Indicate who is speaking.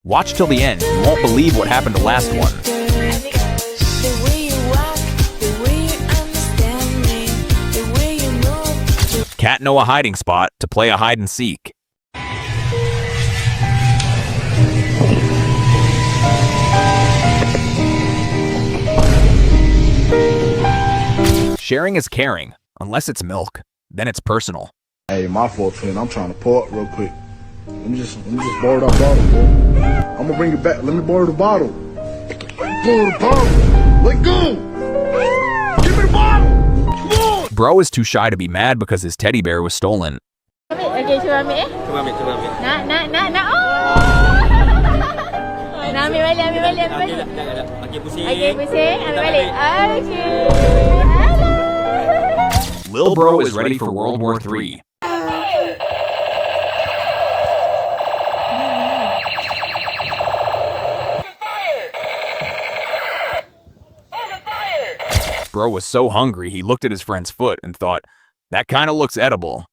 Speaker 1: Watch till the end, you won't believe what happened to last one. Cat know a hiding spot to play a hide and seek. Sharing is caring, unless it's milk. Then it's personal.
Speaker 2: Hey, my fault, twin. I'm trying to pour up real quick. Let me just borrow that bottle, bro. I'm gonna bring it back. Let me borrow the bottle. Borrow the bottle. Let go. Give me the bottle. Come on.
Speaker 1: Bro is too shy to be mad because his teddy bear was stolen.
Speaker 3: Okay, cuba ambil. Cuba ambil. Nak. Oh! Nak ambil balik. Okey, pusing. Ambil balik. Okay.
Speaker 1: Lil Bro is ready for World War III. Bro was so hungry he looked at his friend's foot and thought, that kinda looks edible.